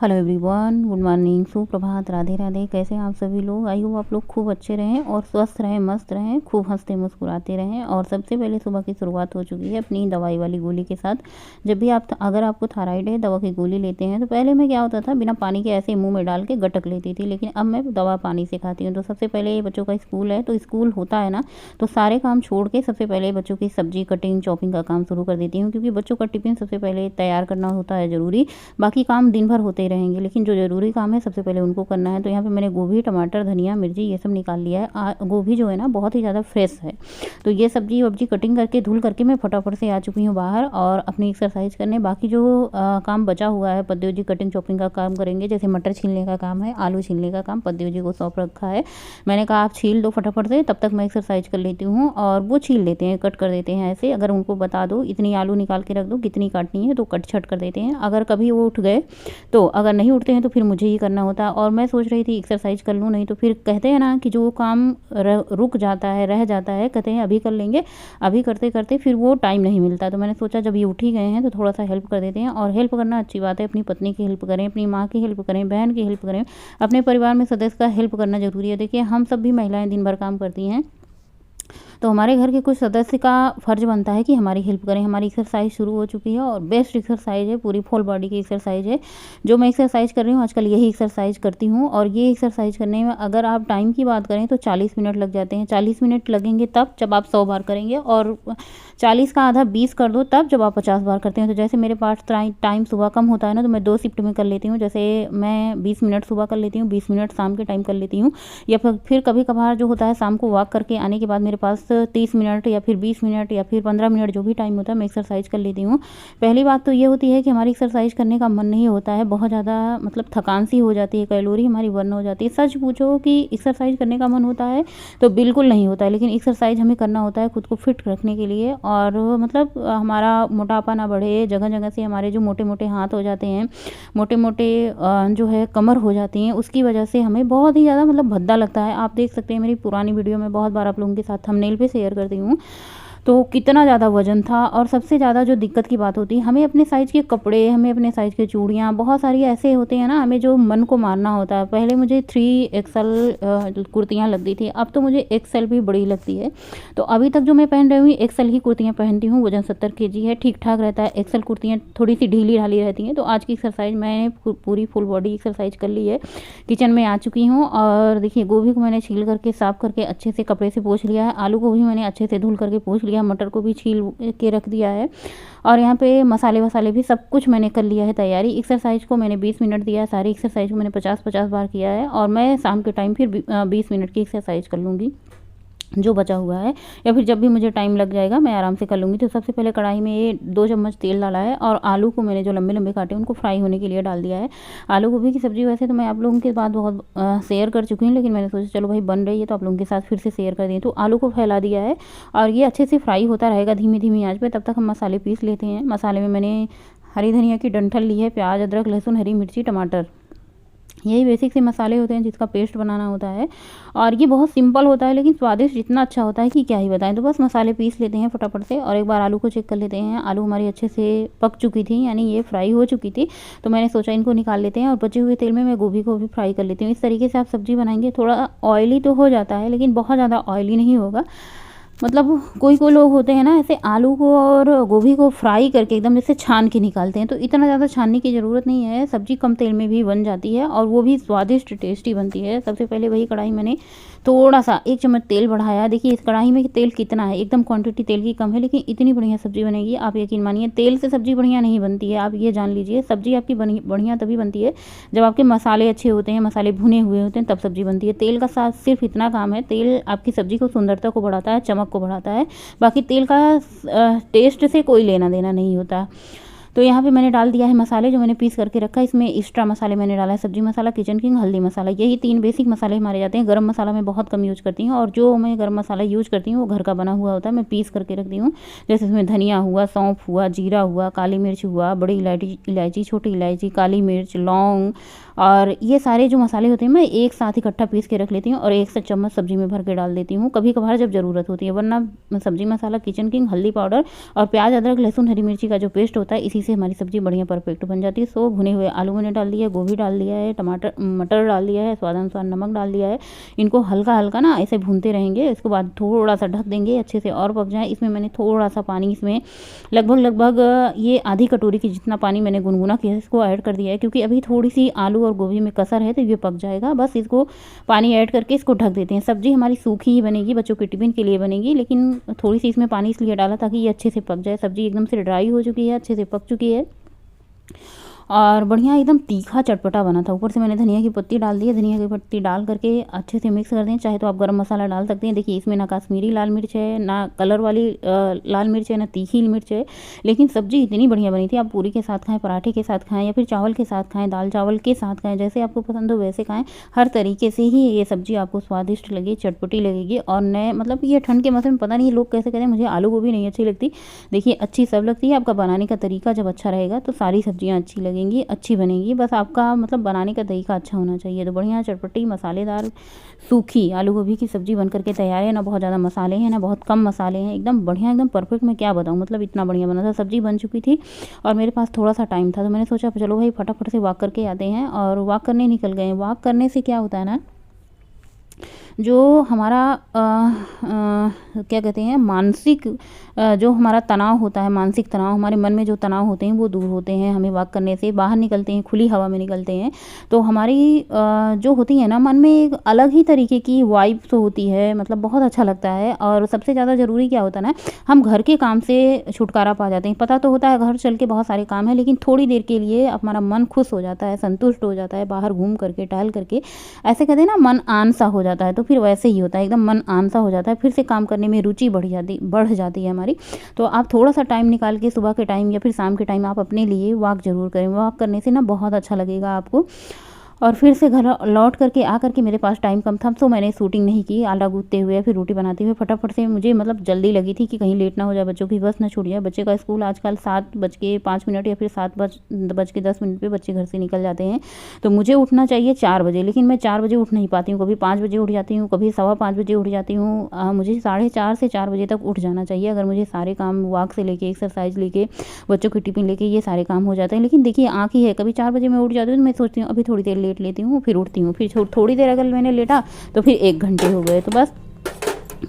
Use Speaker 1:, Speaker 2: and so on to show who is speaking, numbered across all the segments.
Speaker 1: Hello everyone, good morning, सुप्रभात, राधे राधे। कैसे हैं आप सभी लोग? आई होप आप लोग खूब अच्छे रहें और स्वस्थ रहें, मस्त रहें, खूब हंसते मुस्कुराते रहें। और सबसे पहले सुबह की शुरुआत हो चुकी है अपनी दवाई वाली गोली के साथ। जब भी आप अगर आपको थायराइड है, दवा की गोली लेते हैं तो पहले मैं क्या होता था, बिना पानी के ऐसे मुँह में डाल के गटक लेती थी, लेकिन अब मैं दवा पानी से खाती हूँ। तो सबसे पहले बच्चों का स्कूल है, तो स्कूल होता है ना, तो सारे काम छोड़ के सबसे पहले बच्चों की सब्जी कटिंग चॉपिंग का काम शुरू कर देती हूँ, क्योंकि बच्चों का टिफिन सबसे पहले तैयार करना होता है ज़रूरी। बाकी काम दिन भर होते रहेंगे, लेकिन जो ज़रूरी काम है सबसे पहले उनको करना है। तो यहाँ पे मैंने गोभी, टमाटर, धनिया, मिर्ची ये सब निकाल लिया है। गोभी जो है ना बहुत ही ज़्यादा फ्रेश है, तो ये सब्जी वब्जी कटिंग करके धुल करके मैं फटाफट से आ चुकी हूँ बाहर और अपनी एक्सरसाइज करने। बाकी जो काम बचा हुआ है, पद्देव जी कटिंग चॉपिंग का काम करेंगे, जैसे मटर छीलने का काम है, आलू छीलने का काम पद्देव जी को सौंप रखा है। मैंने कहा आप छील दो फटाफट से, तब तक मैं एक्सरसाइज कर लेती हूँ। और वो छील लेते हैं, कट कर देते हैं ऐसे। अगर उनको बता दो इतनी आलू निकाल के रख दो, कितनी काटनी है, तो कट छट कर देते हैं। अगर कभी वो उठ गए तो, अगर नहीं उठते हैं तो फिर मुझे ही करना होता है। और मैं सोच रही थी एक्सरसाइज कर लूँ, नहीं तो फिर कहते हैं ना कि जो काम रुक जाता है, रह जाता है, कहते हैं अभी कर लेंगे, अभी करते करते फिर वो टाइम नहीं मिलता। तो मैंने सोचा जब ये उठ ही गए हैं तो थोड़ा सा हेल्प कर देते हैं। और हेल्प करना अच्छी बात है, अपनी पत्नी की हेल्प करें, अपनी माँ की हेल्प करें, बहन की हेल्प करें, अपने परिवार में सदस्य का हेल्प करना ज़रूरी है। देखिए हम सब भी महिलाएं दिन भर काम करती हैं, तो हमारे घर के कुछ सदस्य का फ़र्ज़ बनता है कि हमारी हेल्प करें। हमारी एक्सरसाइज शुरू हो चुकी है और बेस्ट एक्सरसाइज है, पूरी फुल बॉडी की एक्सरसाइज है। जो मैं एक्सरसाइज कर रही हूँ आजकल, यही एक्सरसाइज करती हूँ। और ये एक्सरसाइज करने में अगर आप टाइम की बात करें तो 40 मिनट लग जाते हैं। 40 मिनट लगेंगे तब जब आप 100 बार करेंगे, और 40 का आधा 20 कर दो तब जब आप 50 बार करते हैं। तो जैसे मेरे पास टाइम सुबह कम होता है ना, तो मैं 2 शिफ्ट में कर लेती हूँ। जैसे मैं 20 मिनट सुबह कर लेती हूँ, 20 मिनट शाम के टाइम कर लेती हूँ। या फिर कभी कभार जो होता है, शाम को वॉक करके आने के बाद मेरे पास 30 मिनट या फिर 20 मिनट या फिर 15 मिनट जो भी टाइम होता है, मैं एक्सरसाइज कर लेती हूँ। पहली बात तो ये होती है कि हमारी एक्सरसाइज करने का मन नहीं होता है, बहुत ज़्यादा मतलब थकान सी हो जाती है, कैलोरी हमारी बर्न हो जाती है। सच पूछो कि एक्सरसाइज करने का मन होता है तो बिल्कुल नहीं होता है, लेकिन एक्सरसाइज हमें करना होता है खुद को फिट रखने के लिए। और मतलब हमारा मोटापा ना बढ़े, जगह जगह से हमारे जो मोटे मोटे हाथ हो जाते हैं, मोटे मोटे जो है कमर हो जाती हैं, उसकी वजह से हमें बहुत ही ज़्यादा मतलब भद्दा लगता है। आप देख सकते हैं मेरी पुरानी वीडियो में बहुत बार आप लोगों के साथ थंबनेल पे शेयर करती हूँ, तो कितना ज़्यादा वज़न था। और सबसे ज़्यादा जो दिक्कत की बात होती है, हमें अपने साइज़ के कपड़े, हमें अपने साइज़ के चूड़ियाँ, बहुत सारी ऐसे होते हैं ना, हमें जो मन को मारना होता है। पहले मुझे 3XL कुर्तियाँ लगती थी, अब तो मुझे XL भी बड़ी लगती है। तो अभी तक जो मैं पहन रही हूँ XL ही कुर्तियाँ पहनती हूँ। वज़न 70 kg है, ठीक ठाक रहता है। XL कुर्तियाँ थोड़ी सी ढीली ढाली रहती हैं। तो आज की एक्सरसाइज मैंने पूरी फुल बॉडी एक्सरसाइज कर ली है। किचन में आ चुकी हूँ और देखिए गोभी को मैंने छील करके साफ़ करके अच्छे से कपड़े से पोंछ लिया है। आलू को भी मैंने अच्छे से धुल करके पोंछ लिया, मटर को भी छील के रख दिया है। और यहाँ पे मसाले वसाले भी सब कुछ मैंने कर लिया है तैयारी। एक्सरसाइज को मैंने 20 मिनट दिया है, सारी एक्सरसाइज को मैंने 50-50 बार किया है। और मैं शाम के टाइम फिर 20 मिनट की एक्सरसाइज कर लूँगी जो बचा हुआ है, या फिर जब भी मुझे टाइम लग जाएगा मैं आराम से कर लूँगी। तो सबसे पहले कढ़ाई में 2 चम्मच तेल डाला है और आलू को मैंने जो लंबे लंबे काटे उनको फ्राई होने के लिए डाल दिया है। आलू गोभी की सब्ज़ी वैसे तो मैं आप लोगों के बाद बहुत शेयर कर चुकी हूँ, लेकिन मैंने सोचा चलो भाई बन रही है तो आप लोगों के साथ फिर से शेयर कर दी। तो आलू को फैला दिया है और ये अच्छे से फ्राई होता रहेगा धीमी धीमी आँच पे। तब तक हम मसाले पीस लेते हैं। मसाले में मैंने हरी धनिया की डंठल ली है, प्याज, अदरक, लहसुन, हरी मिर्ची, टमाटर, यही बेसिक से मसाले होते हैं जिसका पेस्ट बनाना होता है। और ये बहुत सिंपल होता है लेकिन स्वादिष्ट इतना अच्छा होता है कि क्या ही बताएं। तो बस मसाले पीस लेते हैं फटाफट से और एक बार आलू को चेक कर लेते हैं। आलू हमारी अच्छे से पक चुकी थी, यानी ये फ्राई हो चुकी थी। तो मैंने सोचा इनको निकाल लेते हैं और बचे हुए तेल में मैं गोभी को भी फ्राई कर लेती हूँ। इस तरीके से आप सब्ज़ी बनाएंगे, थोड़ा ऑयली तो हो जाता है लेकिन बहुत ज़्यादा ऑयली नहीं होगा। मतलब कोई कोई लोग होते हैं ना ऐसे आलू को और गोभी को फ्राई करके एकदम जैसे छान के निकालते हैं, तो इतना ज़्यादा छानने की ज़रूरत नहीं है। सब्ज़ी कम तेल में भी बन जाती है और वो भी स्वादिष्ट टेस्टी बनती है। सबसे पहले वही कढ़ाई मैंने थोड़ा सा 1 चम्मच तेल बढ़ाया। देखिए इस कढ़ाई में तेल कितना है, एकदम क्वांटिटी तेल की कम है, लेकिन इतनी बढ़िया सब्ज़ी बनेगी आप यकीन मानिए। तेल से सब्ज़ी बढ़िया नहीं बनती है, आप ये जान लीजिए। सब्ज़ी आपकी बढ़िया तभी बनती है जब आपके मसाले अच्छे होते हैं, मसाले भुने हुए होते हैं, तब सब्ज़ी बनती है। तेल का साथ सिर्फ इतना काम है, तेल आपकी सब्ज़ी को सुंदरता को बढ़ाता है, चमक को बढ़ाता है। बाकी तेल का टेस्ट से कोई लेना देना नहीं होता। तो यहाँ पे मैंने डाल दिया है मसाले जो मैंने पीस करके रखा है। इसमें एक्स्ट्रा मसाले मैंने डाला है, सब्जी मसाला, किचन किंग, हल्दी मसाला, यही 3 बेसिक मसाले हमारे जाते हैं। गरम मसाला मैं बहुत कम यूज़ करती हूँ और जो मैं गरम मसाला यूज़ करती हूँ वो घर का बना हुआ होता है, मैं पीस करके रखती हूँ। जैसे इसमें धनिया हुआ, सौंफ हुआ, जीरा हुआ, काली मिर्च हुआ, बड़ी इलायची, छोटी इलायची, काली मिर्च, लौंग, और ये सारे जो मसाले होते हैं मैं एक साथ इकट्ठा पीस के रख लेती हूँ और 1 चम्मच सब्जी में भर के डाल देती हूँ, कभी कभार जब ज़रूरत होती है। वरना सब्जी मसाला, किचन किंग, हल्दी पाउडर और प्याज, अदरक, लहसुन, हरी मिर्ची का जो पेस्ट होता है इसी से हमारी सब्ज़ी बढ़िया परफेक्ट बन जाती है। सो भुने हुए आलू मैंने डाल दिया है, गोभी डाल दिया है, टमाटर मटर डाल दिया है, स्वादानुसार नमक डाल दिया है। इनको हल्का हल्का ना ऐसे भूनते रहेंगे। इसके बाद थोड़ा सा ढक देंगे अच्छे से और पक जाए। इसमें मैंने थोड़ा सा पानी, इसमें लगभग ये आधी कटोरी की जितना पानी मैंने गुनगुना किया है इसको ऐड कर दिया है, क्योंकि अभी थोड़ी सी आलू और गोभी में कसर है तो ये पक जाएगा। बस इसको पानी ऐड करके इसको ढक देते हैं। सब्ज़ी हमारी सूखी ही बनेगी, बच्चों के टिफ़िन के लिए बनेगी, लेकिन थोड़ी सी इसमें पानी इसलिए डाला ताकि ये अच्छे से पक जाए। सब्ज़ी एकदम से ड्राई हो चुकी है, अच्छे से पक चुकी है और बढ़िया एकदम तीखा चटपटा बना था। ऊपर से मैंने धनिया की पत्ती डाल दी है। धनिया की पत्ती डाल करके अच्छे से मिक्स कर दें। चाहे तो आप गरम मसाला डाल सकते हैं। देखिए इसमें ना कश्मीरी लाल मिर्च है, ना कलर वाली लाल मिर्च है, ना तीखी मिर्च है, लेकिन सब्ज़ी इतनी बढ़िया बनी थी। आप पूरी के साथ खाएं, पराठे के साथ खाएं या फिर चावल के साथ खाएं, दाल चावल के साथ खाएं, जैसे आपको पसंद हो वैसे खाएं। हर तरीके से ही ये सब्ज़ी आपको स्वादिष्ट लगी, चटपटी लगेगी। और नए मतलब ये ठंड के मौसम में पता नहीं लोग कैसे कहते हैं, मुझे आलू गोभी नहीं अच्छी लगती। देखिए अच्छी सब लगती है। आपका बनाने का तरीका जब अच्छा रहेगा तो सारी सब्जियाँ अच्छी लगेंगी, अच्छी बनेंगी। बस आपका मतलब बनाने का तरीका अच्छा होना चाहिए। तो बढ़िया चटपटी मसालेदार सूखी आलू गोभी की सब्ज़ी बन करके तैयार है। ना बहुत ज़्यादा मसाले हैं, ना बहुत कम मसाले हैं, एकदम बढ़िया, एकदम परफेक्ट। मैं क्या बताऊँ, मतलब इतना बढ़िया बना था। सब्ज़ी बन चुकी थी और मेरे पास थोड़ा सा टाइम था तो मैंने सोचा चलो भाई फटाफट से वॉक करके आते हैं। और वॉक करने निकल गए। वॉक करने से क्या होता है ना, जो हमारा क्या कहते हैं मानसिक जो हमारा तनाव होता है, मानसिक तनाव, हमारे मन में जो तनाव होते हैं वो दूर होते हैं। हमें वॉक करने से बाहर निकलते हैं, खुली हवा में निकलते हैं तो हमारी जो होती है ना मन में एक अलग ही तरीके की वाइब्स होती है, मतलब बहुत अच्छा लगता है। और सबसे ज़्यादा ज़रूरी क्या होता है ना, हम घर के काम से छुटकारा पा जाते हैं। पता तो होता है घर चल के बहुत सारे काम है, लेकिन थोड़ी देर के लिए हमारा मन खुश हो जाता है, संतुष्ट हो जाता है बाहर घूम करके, टहल करके। ऐसे कहते हैं ना मन आन सा हो जाता है, तो फिर वैसे ही होता है, एकदम मन आन सा हो जाता है। फिर से काम करने में रुचि बढ़ जाती है हमारी। तो आप थोड़ा सा टाइम निकाल के सुबह के टाइम या फिर शाम के टाइम आप अपने लिए वॉक ज़रूर करें। वॉक करने से ना बहुत अच्छा लगेगा आपको। और फिर से घर लौट करके आ करके मेरे पास टाइम कम था तो मैंने शूटिंग नहीं की। आटा गूँथते हुए फिर रोटी बनाते हुए फटाफट से मुझे मतलब जल्दी लगी थी कि कहीं लेट ना हो जाए, बच्चों की बस ना छूट जाए। बच्चे का स्कूल आजकल 7:05 या फिर 7:10 पे बच्चे घर से निकल जाते हैं। तो मुझे उठना चाहिए 4 बजे, लेकिन मैं 4 बजे उठ नहीं पाती हूँ। कभी 5 बजे उठ जाती हूँ, कभी 5:15 बजे उठ जाती हूँ। मुझे 4:30 से 4 बजे तक उठ जाना चाहिए, अगर मुझे सारे काम वॉक से लेके, एक्सरसाइज लेके, बच्चों की टिफिन लेके ये सारे काम हो जाते हैं। लेकिन देखिए आँख ही है, कभी 4 बजे मैं उठ जाती हूँ तो मैं सोचती हूँ अभी थोड़ी देर लेट लेती हूँ, फिर उठती हूँ। फिर थोड़ी देर अगर मैंने लेटा तो फिर 1 घंटे हो गए। तो बस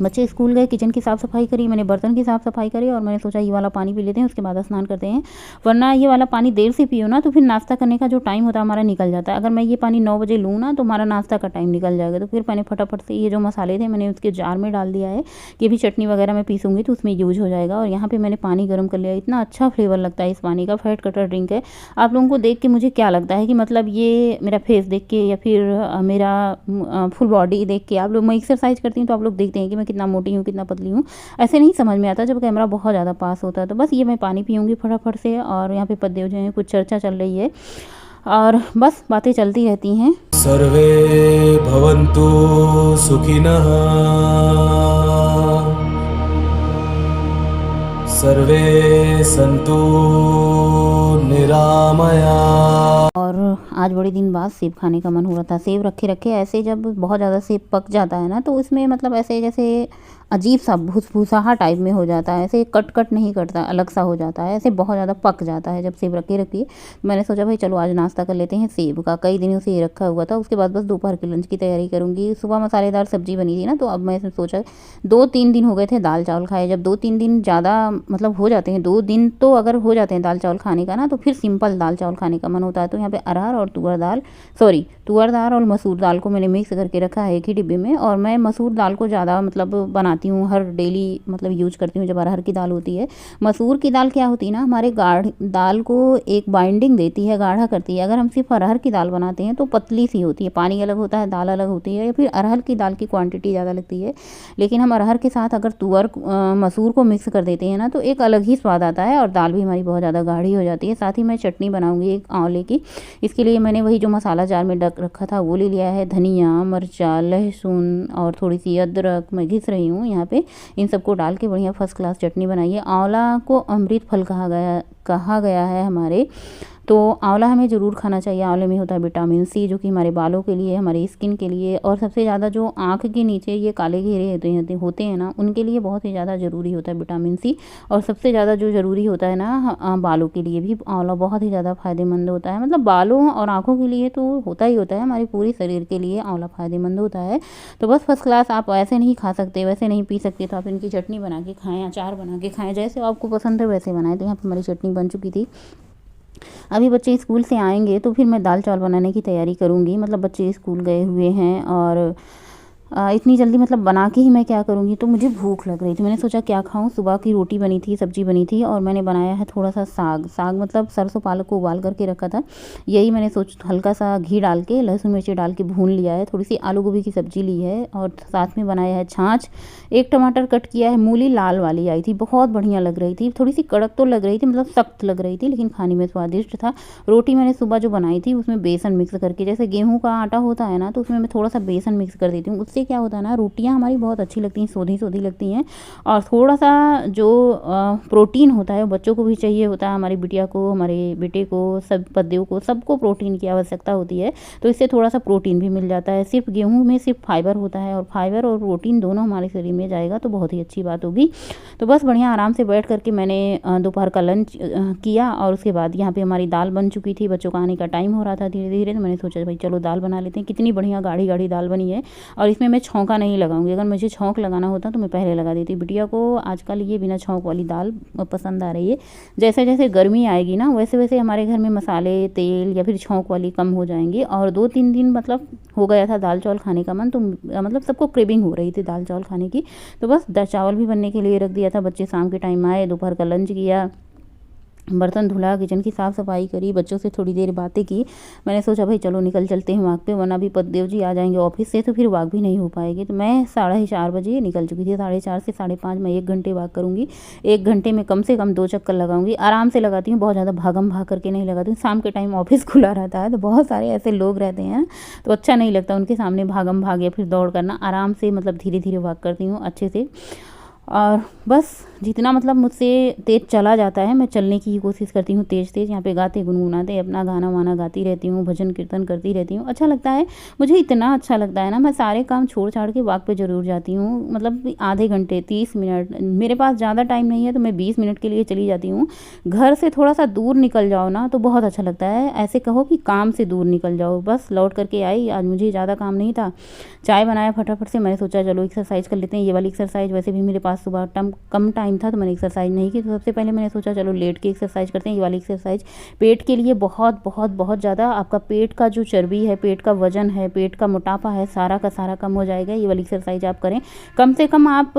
Speaker 1: बच्चे स्कूल गए, किचन की साफ़ सफाई करी, मैंने बर्तन की साफ़ सफाई करी और मैंने सोचा ये वाला पानी पी लेते हैं, उसके बाद स्नान करते हैं। वरना ये वाला पानी देर से पियो ना तो फिर नाश्ता करने का जो टाइम होता है हमारा निकल जाता है। अगर मैं ये पानी 9 बजे लूँ ना तो हमारा नाश्ता का टाइम निकल जाएगा। तो फिर मैंने फटाफट से ये जो मसाले थे मैंने उसके जार में डाल दिया है कि भी चटनी वगैरह में पीसूँगी तो उसमें यूज हो जाएगा। और यहाँ पर मैंने पानी गर्म कर लिया। इतना अच्छा फ्लेवर लगता है इस पानी का, फैट कटर ड्रिंक है। आप लोगों को देख के मुझे क्या लगता है कि मतलब ये मेरा फेस देख के या फिर मेरा फुल बॉडी देख के, आप लोग, मैं एक्सरसाइज करती हूँ तो आप लोग देखते हैं कि मैं कितना मोटी हूँ, कितना पतली हूँ, ऐसे नहीं समझ में आता जब कैमरा बहुत ज़्यादा पास होता है। तो बस ये मैं पानी पीऊँगी फटाफट से। और यहाँ पे पद्य जो हैं कुछ चर्चा चल रही है और बस बातें चलती रहती हैं।
Speaker 2: सर्वे भवन्तु सुखिनः, सर्वे सन्तु निरामया।
Speaker 1: और आज बड़े दिन बाद सेब खाने का मन हो रहा था। सेब रखे रखे ऐसे जब बहुत ज़्यादा सेब पक जाता है ना तो उसमें मतलब ऐसे जैसे अजीब सा भूसभूसाहा टाइप में हो जाता है, ऐसे कट कट नहीं कटता, अलग सा हो जाता है, ऐसे बहुत ज़्यादा पक जाता है जब सेब रखे रखिए। मैंने सोचा भाई चलो आज नाश्ता कर लेते हैं सेब का, कई दिनों से ये रखा हुआ था। उसके बाद बस दोपहर के लंच की तैयारी करूँगी। सुबह मसालेदार सब्जी बनी थी ना तो अब मैं सोचा 2-3 दिन हो गए थे दाल चावल खाए। जब 2-3 दिन ज़्यादा मतलब हो जाते हैं, 2 दिन तो अगर हो जाते हैं दाल चावल खाने का ना तो फिर सिंपल दाल चावल खाने का मन होता है। तो यहाँ पे अरहर और तुअर दाल और मसूर दाल को मैंने मिक्स करके रखा है एक ही डिब्बे में। और मैं मसूर दाल को ज़्यादा मतलब बनाती हूँ, हर डेली मतलब यूज करती हूँ जब अरहर की दाल होती है। मसूर की दाल क्या होती है ना, हमारे दाल को एक बाइंडिंग देती है, गाढ़ा करती है। अगर हम सिर्फ अरहर की दाल बनाते हैं तो पतली सी होती है, पानी अलग होता है, दाल अलग होती है, या फिर अरहर की दाल की क्वांटिटी ज़्यादा लगती है। लेकिन हम अरहर के साथ अगर मसूर को मिक्स कर देते हैं ना तो एक अलग ही स्वाद आता है और दाल भी हमारी बहुत ज़्यादा गाढ़ी हो जाती है। साथ ही मैं चटनी बनाऊँगी एक आंवले की। इसके लिए मैंने वही जो मसाला जार में रखा था वो ले लिया है। धनिया, मिर्चा, लहसुन और थोड़ी सी अदरक मैं घिस रही हूँ यहाँ पे। इन सबको डाल के बढ़िया फर्स्ट क्लास चटनी बनाइए। आंवला को अमृत फल कहा गया है हमारे तो आंवला हमें ज़रूर खाना चाहिए। आंवले में होता है विटामिन सी, जो कि हमारे बालों के लिए, हमारी स्किन के लिए, और सबसे ज़्यादा जो आँख के नीचे ये काले घेरे होते हैं ना, उनके लिए बहुत ही ज़्यादा ज़रूरी होता है विटामिन सी। और सबसे ज़्यादा जो ज़रूरी होता है ना, बालों के लिए भी आंवला बहुत ही ज़्यादा फ़ायदेमंद होता है। मतलब बालों और आँखों के लिए तो होता ही होता है, हमारे पूरे शरीर के लिए आंवला फ़ायदेमंद होता है। तो बस फर्स्ट क्लास। आप ऐसे नहीं खा सकते, वैसे नहीं पी सकते, तो आप इनकी चटनी बना के खाएँ, अचार बना के खाएँ, जैसे आपको पसंद है वैसे बनाएँ। तो यहाँ पे हमारी चटनी बन चुकी थी। अभी बच्चे स्कूल से आएंगे तो फिर मैं दाल चावल बनाने की तैयारी करूँगी। मतलब बच्चे स्कूल गए हुए हैं और इतनी जल्दी मतलब बना के ही मैं क्या करूँगी, तो मुझे भूख लग रही थी। मैंने सोचा क्या खाऊँ, सुबह की रोटी बनी थी, सब्जी बनी थी, और मैंने बनाया है थोड़ा सा साग मतलब सरसों पालक को उबाल करके रखा था। यही मैंने हल्का सा घी डाल के, लहसुन मिर्ची डाल के भून लिया है। थोड़ी सी आलू गोभी की सब्जी ली है और साथ में बनाया है छाछ। एक टमाटर कट किया है, मूली लाल वाली आई थी, बहुत बढ़िया लग रही थी। थोड़ी सी कड़क तो लग रही थी, मतलब सख्त लग रही थी, लेकिन खाने में स्वादिष्ट था। रोटी मैंने सुबह जो बनाई थी उसमें बेसन मिक्स करके, जैसे गेहूँ का आटा होता है ना, तो उसमें मैं थोड़ा सा बेसन मिक्स कर देती हूँ। उससे क्या होता है ना, रोटियाँ हमारी बहुत अच्छी लगती हैं, सोधी सोधी लगती हैं। और थोड़ा सा जो प्रोटीन होता है बच्चों को भी चाहिए होता है, हमारी बिटिया को, हमारे बेटे को, सब पद्यों को, सबको प्रोटीन की आवश्यकता होती है। तो इससे थोड़ा सा प्रोटीन भी मिल जाता है। सिर्फ गेहूँ में सिर्फ फाइबर होता है, और फाइबर और प्रोटीन दोनों हमारे शरीर में जाएगा तो बहुत ही अच्छी बात होगी। तो बस बढ़िया आराम से बैठ करके मैंने दोपहर का लंच किया, और उसके बाद यहाँ पे हमारी दाल बन चुकी थी। बच्चों का आने का टाइम हो रहा था धीरे धीरे, तो मैंने सोचा भाई चलो दाल बना लेते हैं। कितनी बढ़िया गाढ़ी गाढ़ी दाल बनी है, और इसमें मैं छौंका नहीं लगाऊंगी। अगर मुझे छौंक लगाना होता तो मैं पहले लगा देती। बिटिया को आजकल ये बिना छौंक वाली दाल पसंद आ रही है। जैसे जैसे गर्मी आएगी ना, वैसे वैसे हमारे घर में मसाले, तेल या फिर छौंक वाली कम हो जाएंगी। और 2-3 दिन मतलब हो गया था दाल चावल खाने का मन, तो मतलब सबको क्रेविंग हो रही थी दाल चावल खाने की। तो बस चावल भी बनने के लिए रख दिया था। बच्चे शाम के टाइम आए, दोपहर का लंच किया, बर्तन धुला, किचन की साफ़ सफाई करी, बच्चों से थोड़ी देर बातें की। मैंने सोचा भाई चलो निकल चलते हैं वॉक पे, वरना भी पतदेव जी आ जाएंगे ऑफिस से तो फिर वॉक भी नहीं हो पाएगी। तो मैं 4:30 बजे निकल चुकी थी। 4:30 से 5:30 मैं 1 घंटे वॉक करूँगी। 1 घंटे में कम से कम 2 चक्कर लगाऊंगी। आराम से लगाती हूँ, बहुत ज़्यादा भागम भाग करके नहीं लगाती हूँ। शाम के टाइम ऑफिस खुला रहता है, तो बहुत सारे ऐसे लोग रहते हैं, तो अच्छा नहीं लगता उनके सामने भागम भाग या फिर दौड़ करना। आराम से मतलब धीरे धीरे वॉक करती हूँ अच्छे से। और बस जितना मतलब मुझसे तेज़ चला जाता है, मैं चलने की ही कोशिश करती हूँ तेज़ तेज़। यहाँ पे गाते गुनगुनाते अपना गाना वाना गाती रहती हूँ, भजन कीर्तन करती रहती हूँ। अच्छा लगता है मुझे, इतना अच्छा लगता है ना, मैं सारे काम छोड़ छाड़ के वॉक पे ज़रूर जाती हूँ। मतलब आधे घंटे 30 मिनट, मेरे पास ज़्यादा टाइम नहीं है तो मैं 20 मिनट के लिए चली जाती हूँ। घर से थोड़ा सा दूर निकल जाओ ना तो बहुत अच्छा लगता है। ऐसे कहो कि काम से दूर निकल जाओ। बस लौट करके आई, आज मुझे ज़्यादा काम नहीं था, चाय बनाया फटाफट से। मैंने सोचा चलो एक्सरसाइज कर लेते हैं। ये वाली एक्सरसाइज वैसे भी मेरे पास सुबह कम टाइम था, तो मैंने एक्सरसाइज नहीं की। तो सबसे पहले मैंने सोचा चलो लेट के एक्सरसाइज करते हैं। ये वाली एक्सरसाइज पेट के लिए बहुत बहुत बहुत ज़्यादा, आपका पेट का जो चर्बी है, पेट का वजन है, पेट का मोटापा है, सारा का सारा कम हो जाएगा। ये वाली एक्सरसाइज आप करें। कम से कम आप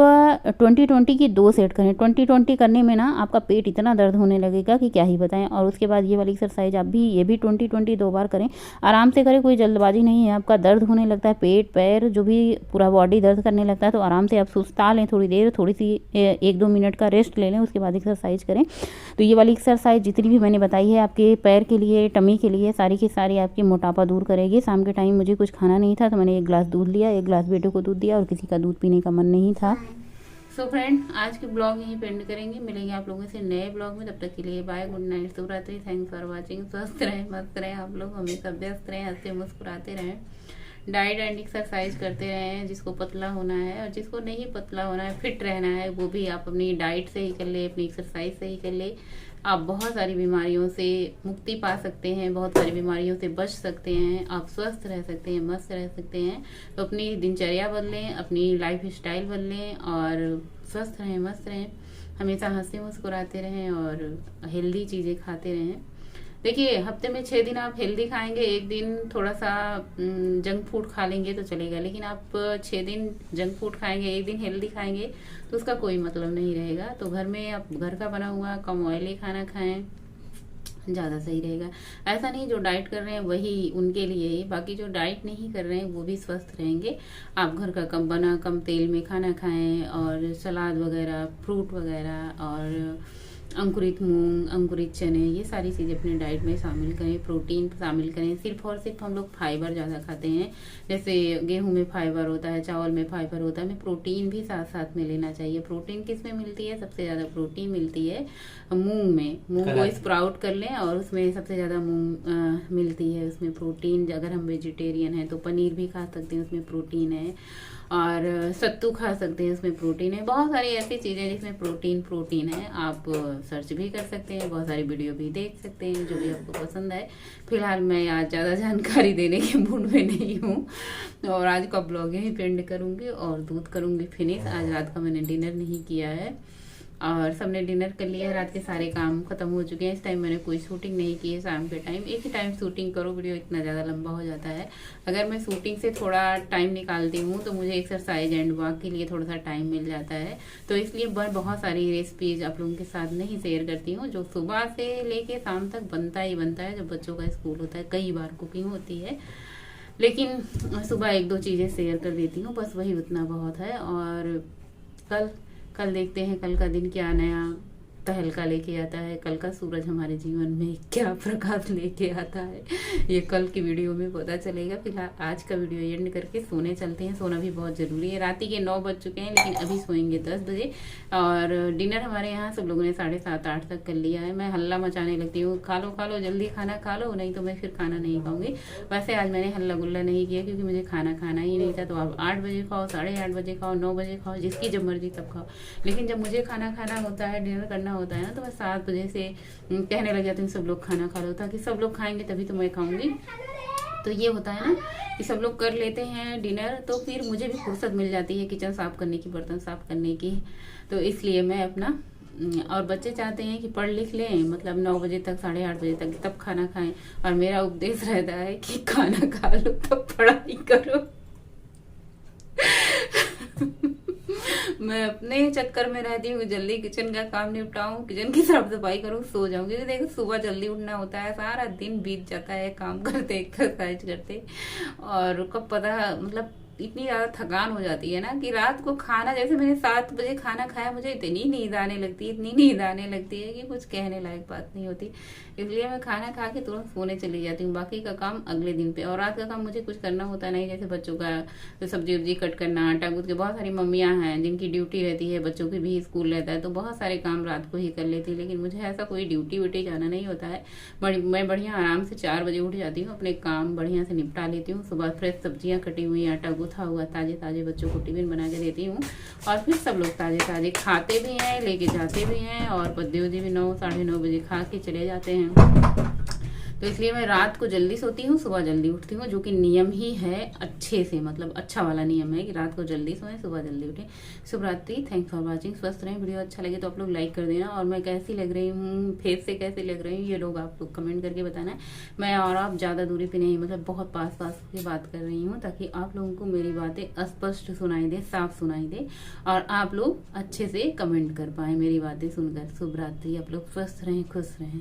Speaker 1: 20-20 की 2 सेट करें। 20-20 करने में ना आपका पेट इतना दर्द होने लगेगा कि क्या ही बताएं। और उसके बाद ये वाली एक्सरसाइज आप भी, ये भी 20-20 2 बार करें। आराम से करें, कोई जल्दबाजी नहीं है। आपका दर्द होने लगता है, पेट पैर जो भी पूरा बॉडी दर्द करने लगता है, तो आराम से आप सुस्ता लें थोड़ी देर, थोड़ी सी 1-2 मिनट का रेस्ट ले लें, उसके बाद एक्सरसाइज करें। तो ये वाली एक्सरसाइज जितनी भी मैंने बताई है आपके पैर के लिए, टमी के लिए, सारी की सारी आपकी मोटापा दूर करेगी। शाम के टाइम मुझे कुछ खाना नहीं था, तो मैंने 1 गिलास दूध लिया, 1 गिलास बेटे को दूध दिया, और किसी का दूध पीने का मन नहीं था। सो फ्रेंड, आज के ब्लॉग यहीं पे एंड करेंगे। मिलेंगे आप लोगों से नए ब्लॉग में, तब तक के लिए बाय, गुड नाइट, शुभ रात्रि। Thanks for watching. स्वस्थ रहें, मस्त रहें आप लोग, हमेशा व्यस्त रहें, हंसते मुस्कुराते रहें, डाइट एंड एक्सरसाइज करते रहें। जिसको पतला होना है और जिसको नहीं पतला होना है, फिट रहना है, वो भी आप अपनी डाइट से ही कर ले, अपनी एक्सरसाइज से ही कर ले। आप बहुत सारी बीमारियों से मुक्ति पा सकते हैं, बहुत सारी बीमारियों से बच सकते हैं, आप स्वस्थ रह सकते हैं, मस्त रह सकते हैं। तो अपनी दिनचर्या बदलें, अपनी लाइफ स्टाइल बदलें, और स्वस्थ रहें, मस्त रहें, हमेशा हंसते मुस्कुराते रहें, और हेल्दी चीज़ें खाते रहें। देखिए, हफ्ते में 6 दिन आप हेल्दी खाएंगे, 1 दिन थोड़ा सा जंक फूड खा लेंगे तो चलेगा। लेकिन आप 6 दिन जंक फूड खाएंगे, 1 दिन हेल्दी खाएंगे, तो उसका कोई मतलब नहीं रहेगा। तो घर में आप घर का बना हुआ कम ऑयली खाना खाएं, ज़्यादा सही रहेगा। ऐसा नहीं जो डाइट कर रहे हैं वही उनके लिए ही, बाकी जो डाइट नहीं कर रहे हैं वो भी स्वस्थ रहेंगे। आप घर का कम बना, कम तेल में खाना खाएं, और सलाद वगैरह, फ्रूट वगैरह, और अंकुरित मूंग, अंकुरित चने, ये सारी चीज़ें अपने डाइट में शामिल करें, प्रोटीन शामिल करें। सिर्फ और सिर्फ हम लोग फाइबर ज़्यादा खाते हैं, जैसे गेहूं में फाइबर होता है, चावल में फाइबर होता है, हमें प्रोटीन भी साथ साथ में लेना चाहिए। प्रोटीन किस में मिलती है? सबसे ज़्यादा प्रोटीन मिलती है मूंग में। मूंग को स्प्राउट कर लें और उसमें सबसे ज़्यादा मूंग मिलती है, उसमें प्रोटीन। अगर हम वेजिटेरियन हैं तो पनीर भी खा सकते हैं, उसमें प्रोटीन है। और सत्तू खा सकते हैं, उसमें प्रोटीन है। बहुत सारी ऐसी चीज़ें जिसमें प्रोटीन है। आप सर्च भी कर सकते हैं, बहुत सारी वीडियो भी देख सकते हैं, जो भी आपको पसंद है। फिलहाल मैं आज ज़्यादा जानकारी देने के मूड में नहीं हूँ और आज का ब्लॉग यहीं पेंड करूँगी और दूध करूँगी फिनिश। आज रात का मैंने डिनर नहीं किया है और सबने डिनर कर लिया है। रात के सारे काम खत्म हो चुके हैं। इस टाइम मैंने कोई शूटिंग नहीं की है। शाम के टाइम एक ही टाइम शूटिंग करो, वीडियो इतना ज़्यादा लंबा हो जाता है। अगर मैं शूटिंग से थोड़ा टाइम निकालती हूँ तो मुझे एक्सरसाइज एंड वॉक के लिए थोड़ा सा टाइम मिल जाता है, तो इसलिए मैं बहुत सारी रेसिपीज आप लोगों के साथ नहीं शेयर करती हूँ। जो सुबह से लेके शाम तक बनता ही बनता है, जब बच्चों का स्कूल होता है कई बार कुकिंग होती है, लेकिन सुबह एक दो चीज़ें शेयर कर देती हूँ, बस वही उतना बहुत है। और कल देखते हैं कल का दिन क्या नया तहलका लेके आता है, कल का सूरज हमारे जीवन में क्या प्रकाश लेके आता है, ये कल की वीडियो में पता चलेगा। फिलहाल आज का वीडियो एंड करके सोने चलते हैं। सोना भी बहुत ज़रूरी है। रात के 9 बज चुके हैं, लेकिन अभी सोएंगे 10 बजे। और डिनर हमारे यहाँ सब लोगों ने 7:30 8 तक कर लिया है। मैं हल्ला मचाने लगती हूँ, खा लो जल्दी खाना खा लो, नहीं तो मैं फिर खाना नहीं खाऊंगी। वैसे आज मैंने हल्ला गुल्ला नहीं किया क्योंकि मुझे खाना खाना ही नहीं था। तो आप 8 बजे खाओ, 8:30 बजे खाओ, 9 बजे खाओ, जिसकी जब मर्जी तब खाओ। लेकिन जब मुझे खाना खाना होता है, डिनर करना होता है ना, तो मैं 7 बजे से कहने लग जाती हूँ सब लोग खाना खा लो, ताकि सब लोग खाएंगे तभी तो मैं खाऊंगी। तो ये होता है ना कि सब लोग कर लेते हैं डिनर, तो फिर मुझे भी फुर्सत मिल जाती है किचन साफ करने की, बर्तन साफ करने की। तो इसलिए मैं अपना, और बच्चे चाहते हैं कि पढ़ लिख लें, मतलब 9 बजे तक 8:30 बजे तक तब खाना खाएं। और मेरा उपदेश रहता है कि खाना खा लो तब पढ़ाई करो। मैं अपने चक्कर में रहती हूँ, जल्दी किचन का काम निपटाऊं, किचन की साफ सफाई करूँ, सो जाऊं। क्योंकि देखो सुबह जल्दी उठना होता है, सारा दिन बीत जाता है काम करते, एक्सरसाइज करते, और कब पता मतलब इतनी ज्यादा थकान हो जाती है ना कि रात को खाना, जैसे मैंने 7 बजे खाना खाया, मुझे इतनी नींद आने लगती है, इतनी नींद आने लगती है कि कुछ कहने लायक बात नहीं होती। इसलिए मैं खाना खा के तुरंत सोने चली जाती हूँ। बाकी का काम अगले दिन पे। और रात का काम मुझे कुछ करना होता नहीं, जैसे बच्चों का तो सब्जी उब्जी कट करना, आटा गूंथ के। बहुत सारी मम्मियाँ हैं जिनकी ड्यूटी रहती है, बच्चों की भी स्कूल रहता है, तो बहुत सारे काम रात को ही कर लेती है। लेकिन मुझे ऐसा कोई ड्यूटी व्यूटी जाना नहीं होता है। मैं बढ़िया आराम से 4 बजे उठ जाती हूँ, अपने काम बढ़िया से निपटा लेती हूँ। सुबह फ्रेश सब्जियाँ कटी हुई, आटा गूथा हुआ ताजे ताजे बच्चों को टिफिन बना के देती हूँ। और फिर सब लोग ताजे ताजे खाते भी हैं, लेके जाते भी हैं, और बद्दे भी 9 9:30 बजे खा के चले जाते हैं। तो इसलिए मैं रात को जल्दी सोती हूँ, सुबह जल्दी उठती हूँ, जो कि नियम ही है अच्छे से, मतलब अच्छा वाला नियम है कि रात को जल्दी सोएं, सुबह जल्दी उठें। शुभ रात्रि, थैंक्स फॉर वॉचिंग। स्वस्थ रहें। वीडियो अच्छा लगे तो आप लोग लाइक कर देना, और मैं कैसी लग रही हूँ, फेस से कैसी लग रही हूँ, ये लोग आप लोग कमेंट करके बताना है। मैं और आप ज़्यादा दूरी पे नहीं, मतलब बहुत पास पास की बात कर रही हूँ, ताकि आप लोगों को मेरी बातें स्पष्ट सुनाई दे, साफ सुनाई दे, और आप लोग अच्छे से कमेंट कर पाए मेरी बातें सुनकर। शुभ रात्रि, आप लोग स्वस्थ रहें, खुश रहें।